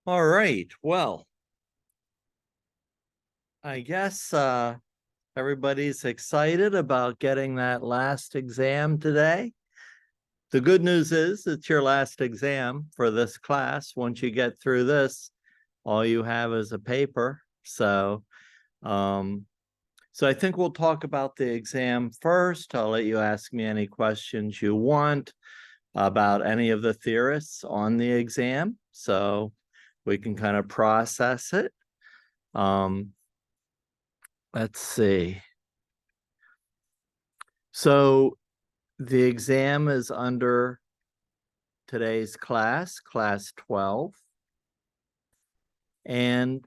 All right. Well, I guess everybody's excited about getting that last exam today. The good news is it's your last exam for this class. Once you get through this, all you have is a paper. Um, so I think we'll talk about the exam first. I'll let you ask me any questions you want about any of the theorists on the exam, so we can kind of process it. Um, let's see. So the exam is under today's class, class 12. And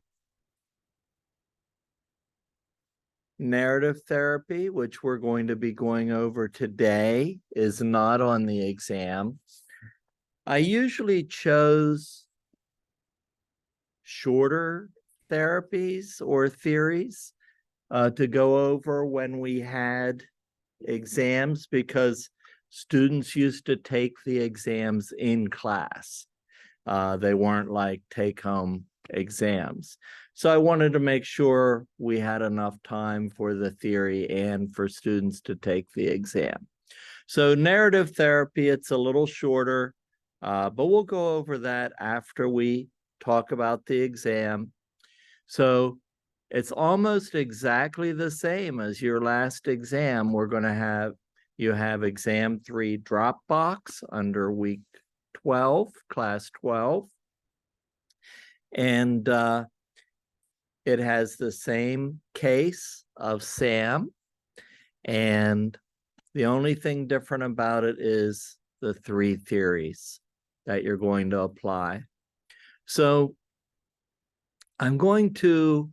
narrative therapy, which we're going to be going over today, is not on the exam. I usually chose shorter therapies or theories to go over when we had exams, because students used to take the exams in class. They weren't like take-home exams. So I wanted to make sure we had enough time for the theory and for students to take the exam. So narrative therapy, it's a little shorter, but we'll go over that after we talk about the exam. So it's almost exactly the same as your last exam. You have exam 3 Dropbox under week 12, class 12. And it has the same case of Sam. And the only thing different about it is the 3 theories that you're going to apply. So I'm going to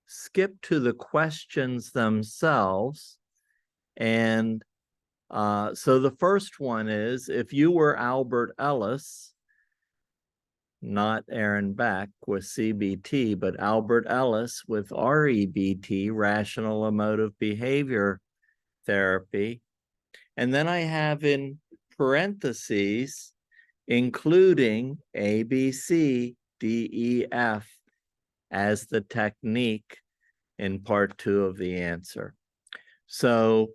skip to the questions themselves. And so the first one is, if you were Albert Ellis, not Aaron Beck with CBT, but Albert Ellis with REBT, Rational Emotive Behavior Therapy. And then I have in parentheses, including A, B, C, D, E, F as the technique in part 2 of the answer. So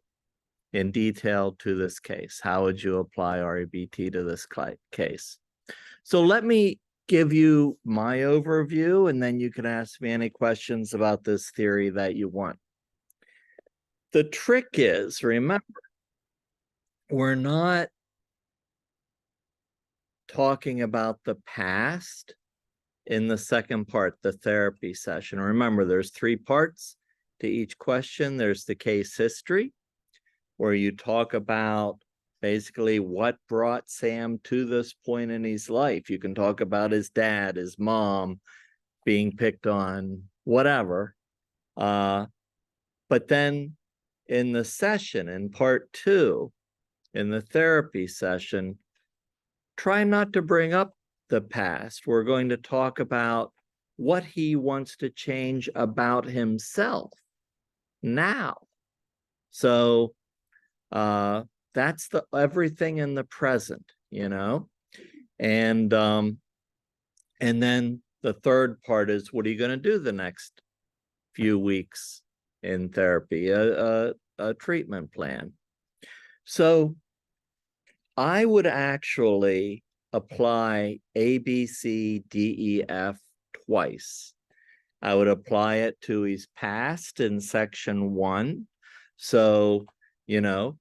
in detail to this case, how would you apply REBT to this case? So let me give you my overview, and then you can ask me any questions about this theory that you want. The trick is, remember, we're not talking about the past in the second part, the therapy session. Remember, there's 3 parts to each question. There's the case history, where you talk about basically what brought Sam to this point in his life. You can talk about his dad, his mom, being picked on, whatever. But then in the session, in part 2, in the therapy session, try not to bring up the past. We're going to talk about what he wants to change about himself now. So that's the everything in the present, you know. And then the third part is, what are you going to do the next few weeks in therapy? A treatment plan. So I would actually apply A, B, C, D, E, F twice. I would apply it to his past in section 1. So, you know,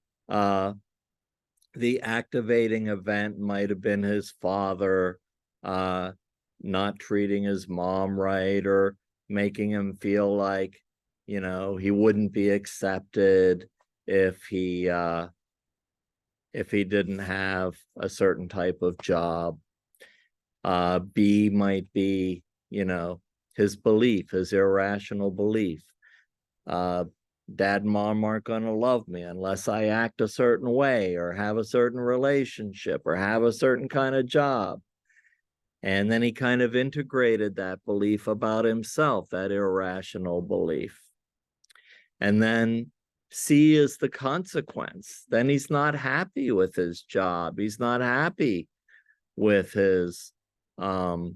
the activating event might have been his father not treating his mom right, or making him feel like, you know, he wouldn't be accepted if he didn't have a certain type of job. B might be, you know, his belief, his irrational belief. Dad and mom aren't going to love me unless I act a certain way, or have a certain relationship, or have a certain kind of job. And then he kind of integrated that belief about himself, that irrational belief. And then C is the consequence. Then he's not happy with his job. He's not happy with his no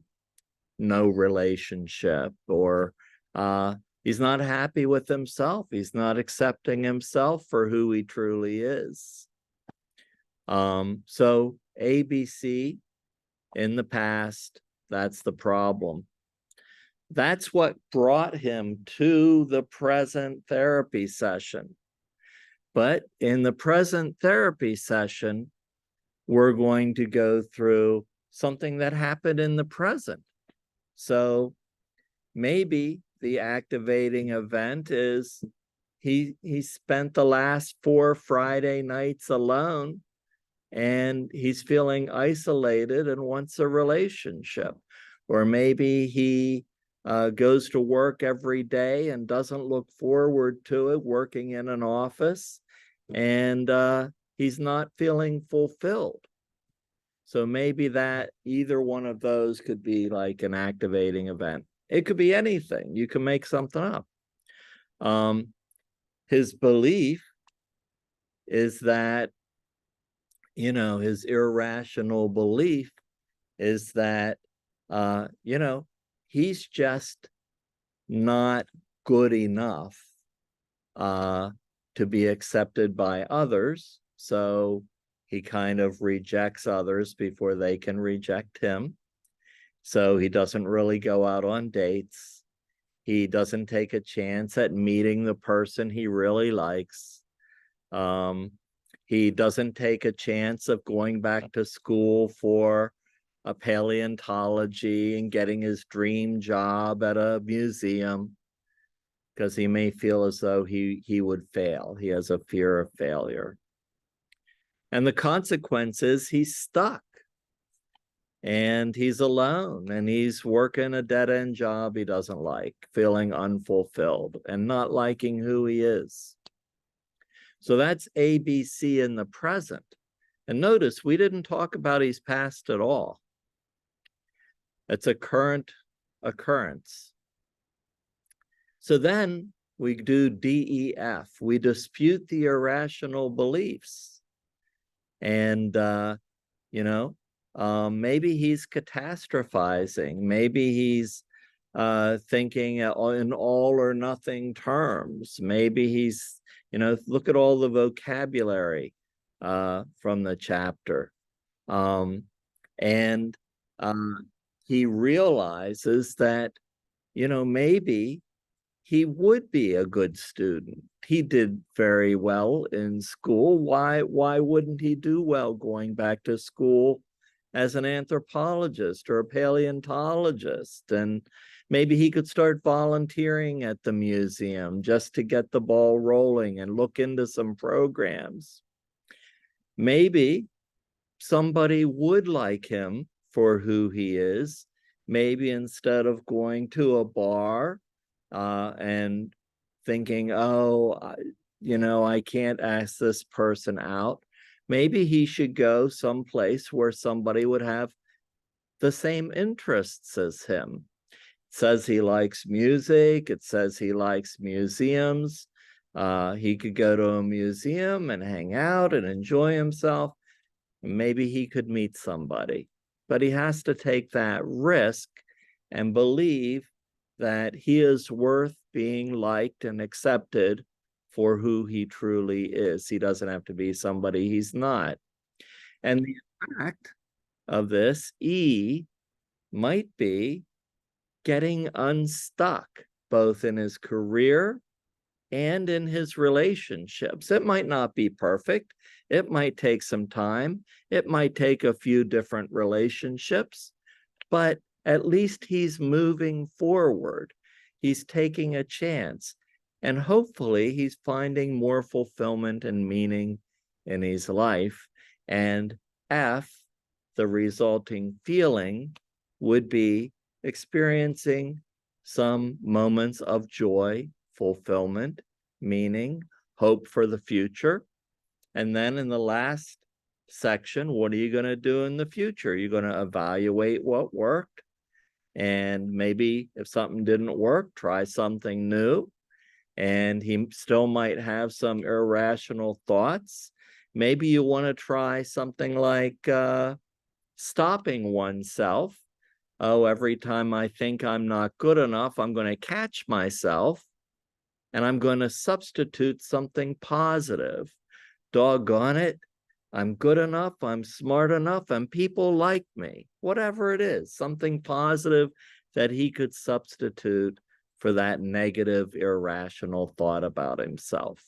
relationship, or he's not happy with himself. He's not accepting himself for who he truly is. So ABC in the past, that's the problem. That's what brought him to the present therapy session. But in the present therapy session, we're going to go through something that happened in the present. So maybe the activating event is he spent the last 4 Friday nights alone, and he's feeling isolated and wants a relationship. Or maybe he goes to work every day and doesn't look forward to it, working in an office, and he's not feeling fulfilled. So maybe that either one of those could be like an activating event. It could be anything. You can make something up. His belief is that, his irrational belief is that, he's just not good enough to be accepted by others. So he kind of rejects others before they can reject him. So he doesn't really go out on dates. He doesn't take a chance at meeting the person he really likes. He doesn't take a chance of going back to school for a paleontology and getting his dream job at a museum, because he may feel as though he would fail. He has a fear of failure. And the consequence is he's stuck. And he's alone, and he's working a dead-end job he doesn't like, feeling unfulfilled and not liking who he is. So that's ABC in the present. And notice we didn't talk about his past at all. It's a current occurrence. So then we do DEF. We dispute the irrational beliefs. And, maybe he's catastrophizing. Maybe he's thinking in all or nothing terms. Maybe he's, look at all the vocabulary from the chapter. He realizes that, maybe he would be a good student. He did very well in school. Why wouldn't he do well going back to school as an anthropologist or a paleontologist? And maybe he could start volunteering at the museum just to get the ball rolling and look into some programs. Maybe somebody would like him for who he is. Maybe instead of going to a bar and thinking, I can't ask this person out, maybe he should go someplace where somebody would have the same interests as him. It says he likes music. It says he likes museums. He could go to a museum and hang out and enjoy himself. Maybe he could meet somebody, but he has to take that risk and believe that he is worth being liked and accepted for who he truly is. He doesn't have to be somebody he's not. And the effect of this, E, might be getting unstuck, both in his career and in his relationships. It might not be perfect. It might take some time. It might take a few different relationships, but at least he's moving forward. He's taking a chance. And hopefully he's finding more fulfillment and meaning in his life. And F, the resulting feeling, would be experiencing some moments of joy, fulfillment, meaning, hope for the future. And then in the last section, what are you going to do in the future? You're going to evaluate what worked. And maybe if something didn't work, try something new. And he still might have some irrational thoughts. Maybe you want to try something like stopping oneself. Oh, every time I think I'm not good enough, I'm going to catch myself and I'm going to substitute something positive. Doggone it, I'm good enough, I'm smart enough, and people like me. Whatever it is, something positive that he could substitute for that negative, irrational thought about himself.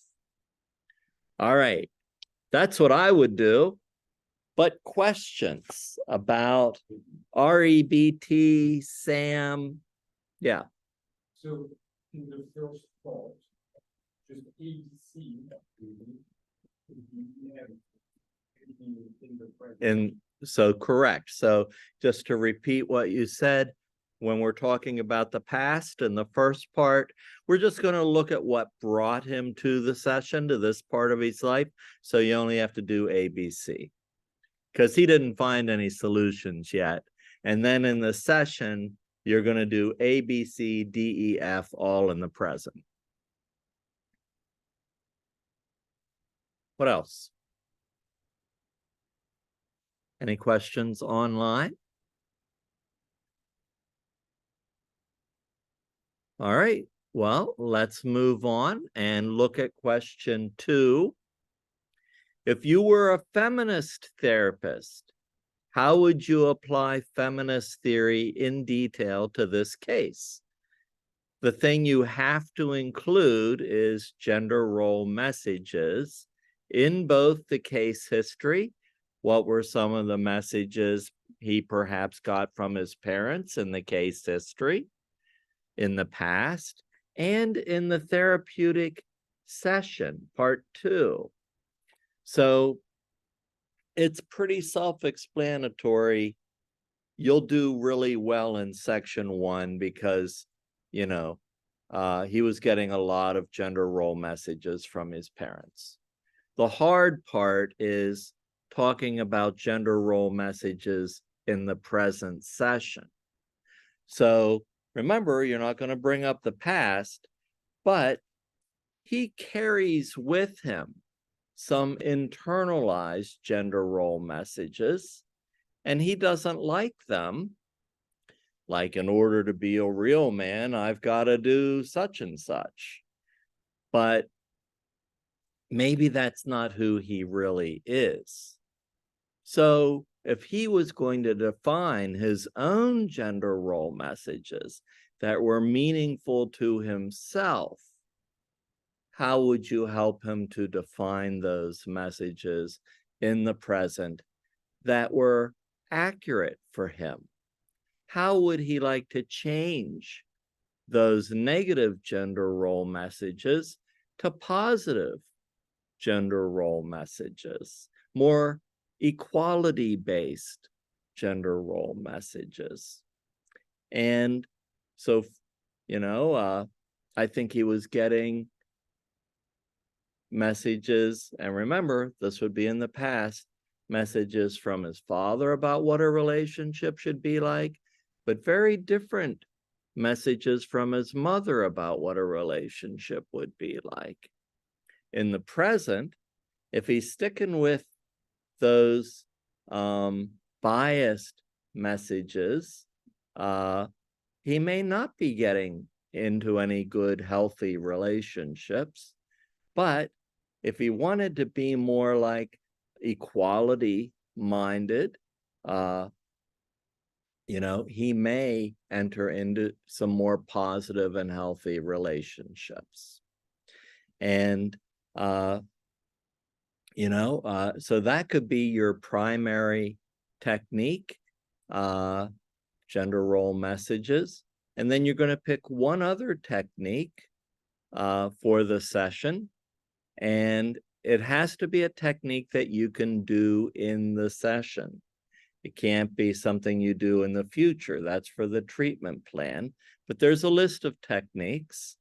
All right, that's what I would do. But questions about REBT, SAM? Yeah. So in the first part, just ABC, And so correct. So just to repeat what you said, when we're talking about the past in the first part, we're just going to look at what brought him to the session, to this part of his life. So you only have to do ABC because he didn't find any solutions yet. And then in the session, you're going to do A, B, C, D, E, F, all in the present. What else? Any questions online? All right, well, let's move on and look at question 2. If you were a feminist therapist, how would you apply feminist theory in detail to this case? The thing you have to include is gender role messages in both the case history. What were some of the messages he perhaps got from his parents in the case history in the past, and in the therapeutic session, part 2. So it's pretty self-explanatory. You'll do really well in section 1 because, you know, he was getting a lot of gender role messages from his parents. The hard part is talking about gender role messages in the present session. So remember, you're not going to bring up the past, but he carries with him some internalized gender role messages, and he doesn't like them. Like, in order to be a real man, I've got to do such and such. But maybe that's not who he really is. So if he was going to define his own gender role messages that were meaningful to himself, how would you help him to define those messages in the present that were accurate for him? How would he like to change those negative gender role messages to positive gender role messages, more equality-based gender role messages? And so, you know, I think he was getting messages, and remember, this would be in the past, messages from his father about what a relationship should be like, but very different messages from his mother about what a relationship would be like. In the present, if he's sticking with those biased messages, he may not be getting into any good, healthy relationships. But if he wanted to be more like equality-minded, you know, he may enter into some more positive and healthy relationships. And, you know, so that could be your primary technique, gender role messages. And then you're going to pick one other technique for the session. And it has to be a technique that you can do in the session. It can't be something you do in the future. That's for the treatment plan. But there's a list of techniques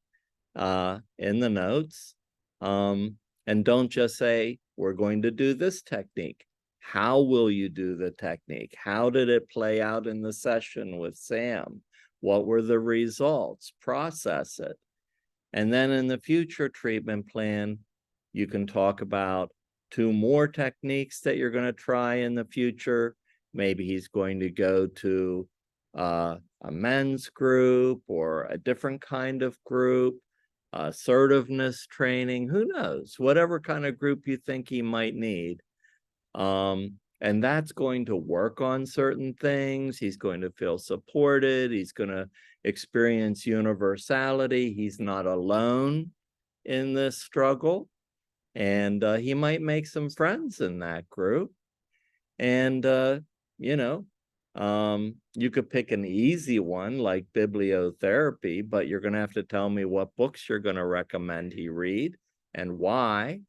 in the notes. And don't just say, we're going to do this technique. How will you do the technique? How did it play out in the session with Sam? What were the results? Process it. And then in the future treatment plan, you can talk about 2 more techniques that you're going to try in the future, Maybe he's going to go to a men's group or a different kind of group, assertiveness training, who knows, whatever kind of group you think he might need. And that's going to work on certain things. He's going to feel supported. He's going to experience universality. He's not alone in this struggle. And he might make some friends in that group. And, you know, you could pick an easy one like bibliotherapy, but you're going to have to tell me what books you're going to recommend he read and why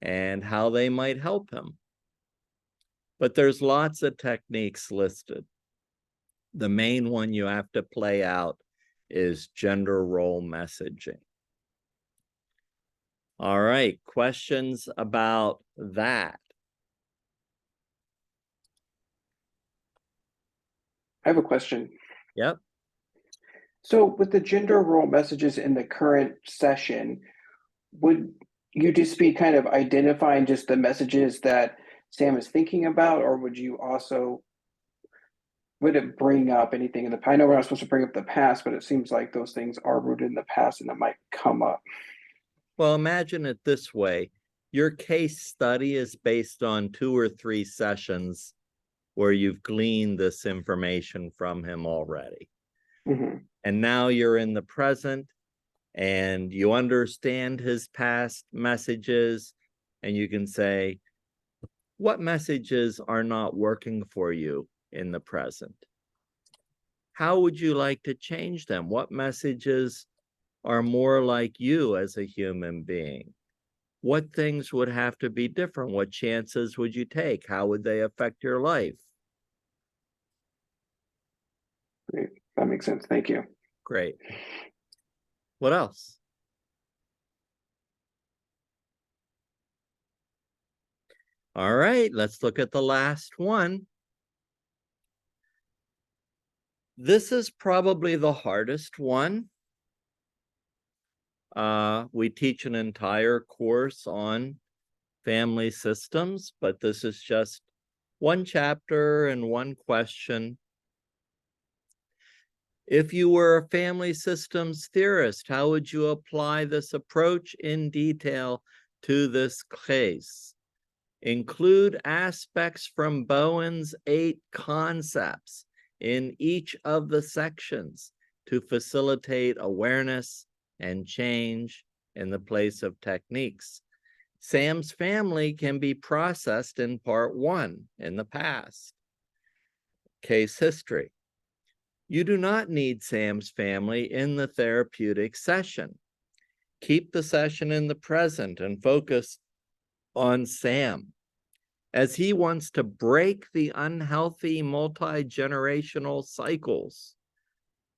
and how they might help him. But there's lots of techniques listed. The main one you have to play out is gender role messaging. All right, questions about that? I have a question. Yep. So with the gender role messages in the current session, would you just be kind of identifying just the messages that Sam is thinking about, or would you also, would it bring up anything in the past? I know we're not supposed to bring up the past, but it seems like those things are rooted in the past and it might come up. Well, imagine it this way. Your case study is based on 2 or 3 sessions where you've gleaned this information from him already. Mm-hmm. And now you're in the present and you understand his past messages, and you can say, what messages are not working for you in the present? How would you like to change them? What messages are more like you as a human being? What things would have to be different? What chances would you take? How would they affect your life? Great. That makes sense. Thank you. Great. What else? All right, let's look at the last one. This is probably the hardest one. We teach an entire course on family systems, but this is just one chapter and one question. If you were a family systems theorist, how would you apply this approach in detail to this case? Include aspects from Bowen's 8 concepts in each of the sections to facilitate awareness and change in the place of techniques. Sam's family can be processed in part 1 in the past. Case history. You do not need Sam's family in the therapeutic session. Keep the session in the present and focus on Sam, as he wants to break the unhealthy multi-generational cycles.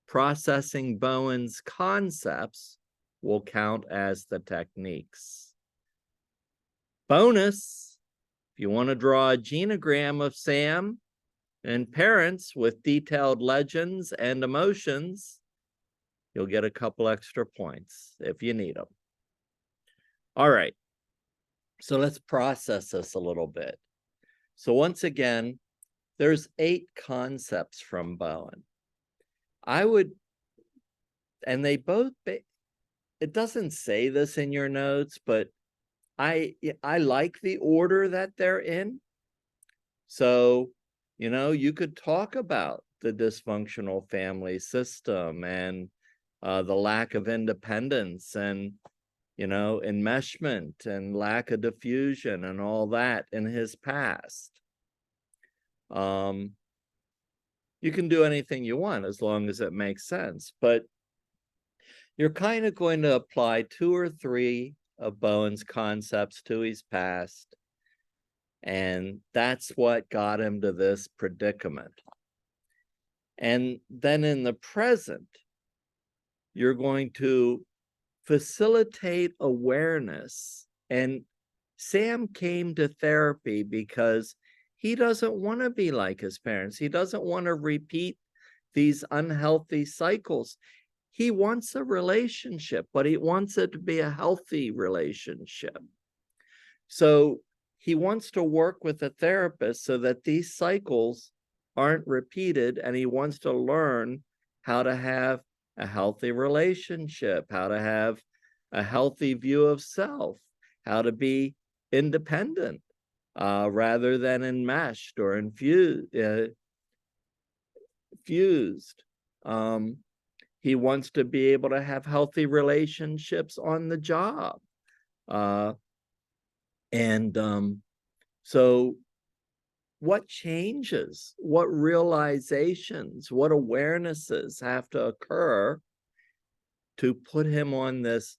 Processing Bowen's concepts will count as the techniques. Bonus, if you want to draw a genogram of Sam and parents with detailed legends and emotions, you'll get a couple extra points if you need them. All right, so let's process this a little bit. So once again, there's 8 concepts from Bowen. I would, and they both, it doesn't say this in your notes, but I like the order that they're in. So, you know, you could talk about the dysfunctional family system and the lack of independence and, you know, enmeshment and lack of diffusion and all that in his past. You can do anything you want as long as it makes sense, but you're kind of going to apply 2 or 3 of Bowen's concepts to his past, and that's what got him to this predicament. And then in the present, you're going to facilitate awareness. And Sam came to therapy because he doesn't want to be like his parents. He doesn't want to repeat these unhealthy cycles. He wants a relationship, but he wants it to be a healthy relationship. So he wants to work with a therapist so that these cycles aren't repeated, and he wants to learn how to have a healthy relationship, how to have a healthy view of self, how to be independent rather than enmeshed or fused. He wants to be able to have healthy relationships on the job. So what changes, what realizations, what awarenesses have to occur to put him on this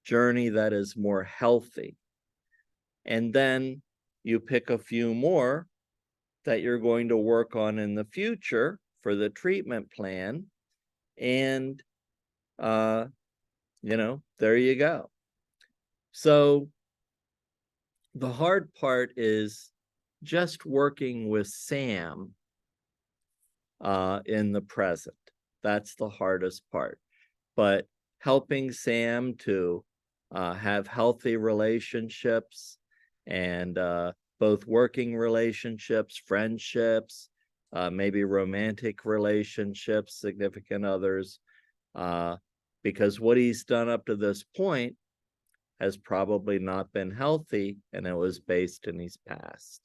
journey that is more healthy? And then you pick a few more that you're going to work on in the future for the treatment plan. And, there you go. So the hard part is just working with Sam in the present. That's the hardest part. But helping Sam to have healthy relationships and both working relationships, friendships, maybe romantic relationships, significant others, because what he's done up to this point has probably not been healthy, and it was based in his past.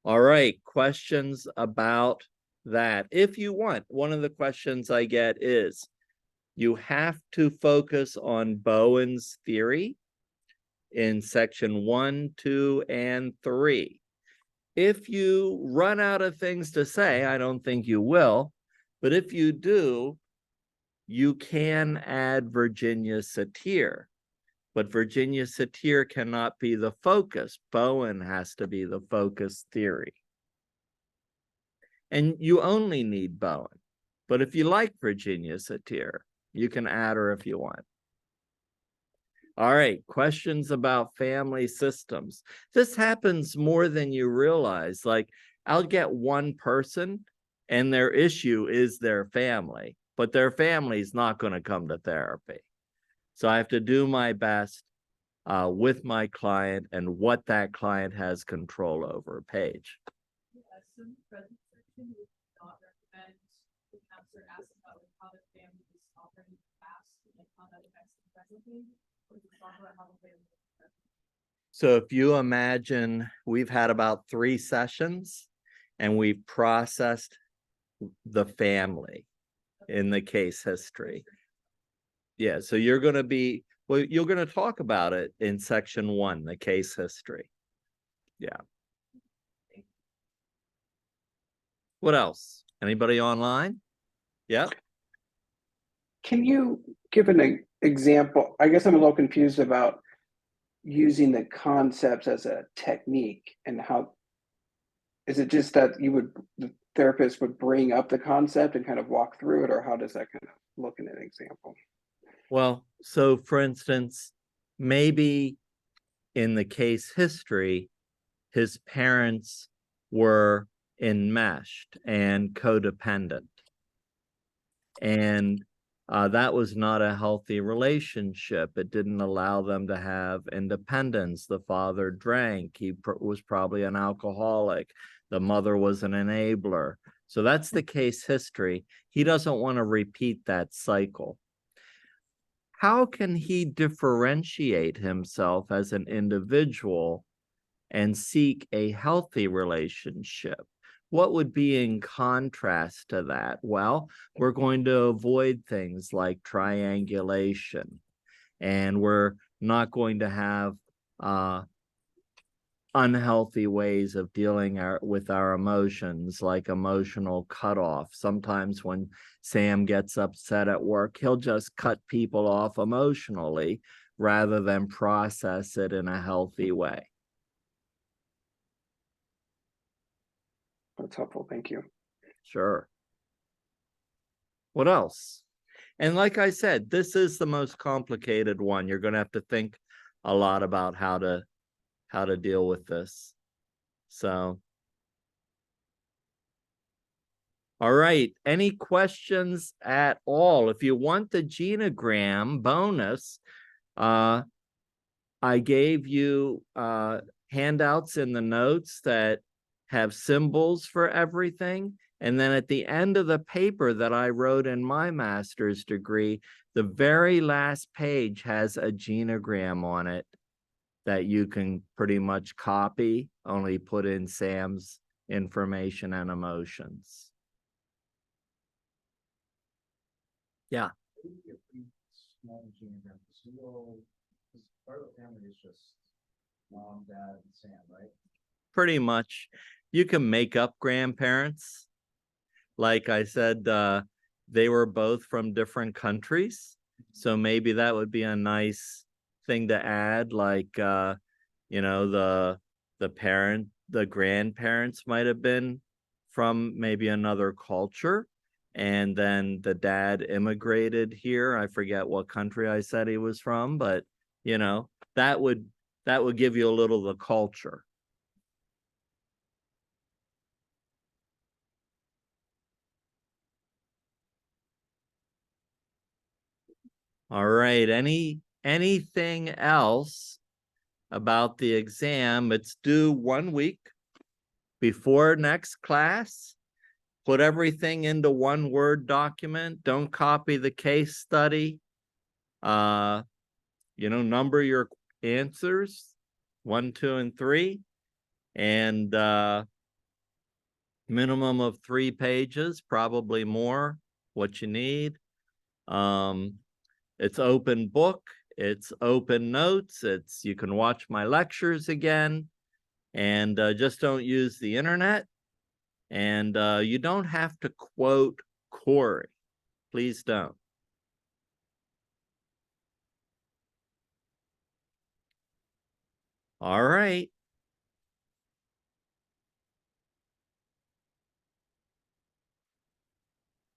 All right, questions about that? If you want, one of the questions I get is, you have to focus on Bowen's theory in section 1, 2, and 3. If you run out of things to say, I don't think you will, but if you do, you can add Virginia Satir. But Virginia Satir cannot be the focus. Bowen has to be the focus theory. And you only need Bowen. But if you like Virginia Satir, you can add her if you want. All right, questions about family systems. This happens more than you realize. Like, I'll get one person and their issue is their family, but their family is not going to come to therapy. So I have to do my best with my client and what that client has control over. Paige. Yes, in the present section, we would not recommend the counselor ask about how the family is operating in the past and how that affects them presently, or to talk about how the family is present. So if you imagine we've had about 3 sessions and we've processed the family in the case history. Yeah, so you're going to talk about it in section 1, the case history. Yeah. What else? Anybody online? Yeah. Can you give an example? I guess I'm a little confused about using the concepts as a technique, and how is it just that the therapist would bring up the concept and kind of walk through it, or how does that kind of look in an example? Well, so for instance, maybe in the case history, his parents were enmeshed and codependent. And that was not a healthy relationship. It didn't allow them to have independence. The father drank. He was probably an alcoholic. The mother was an enabler. So that's the case history. He doesn't want to repeat that cycle. How can he differentiate himself as an individual and seek a healthy relationship? What would be in contrast to that? Well, we're going to avoid things like triangulation, and we're not going to have unhealthy ways of dealing with our emotions, like emotional cutoff. Sometimes when Sam gets upset at work, he'll just cut people off emotionally rather than process it in a healthy way. That's helpful. Thank you. Sure. What else? And like I said, this is the most complicated one. You're going to have to think a lot about how to deal with this. So, all right. Any questions at all? If you want the genogram bonus, I gave you handouts in the notes that have symbols for everything. And then at the end of the paper that I wrote in my master's degree, the very last page has a genogram on it that you can pretty much copy, only put in Sam's information and emotions. Yeah. Small genogram, because part of the family is just mom, dad, and Sam, right? Pretty much. You can make up grandparents. Like I said, they were both from different countries. So maybe that would be a nice thing to add, like you know, the grandparents might have been from maybe another culture, and then the dad immigrated here. I forget what country I said he was from, but you know, that would give you a little of the culture. All right, anything else about the exam? It's due 1 week before next class. Put everything into one Word document. Don't copy the case study. You know, number your answers 1, 2, and 3, and minimum of 3 pages, probably more, what you need. It's open book, it's open notes, you can watch my lectures again, and just don't use the internet. And you don't have to quote Corey. Please don't. All right.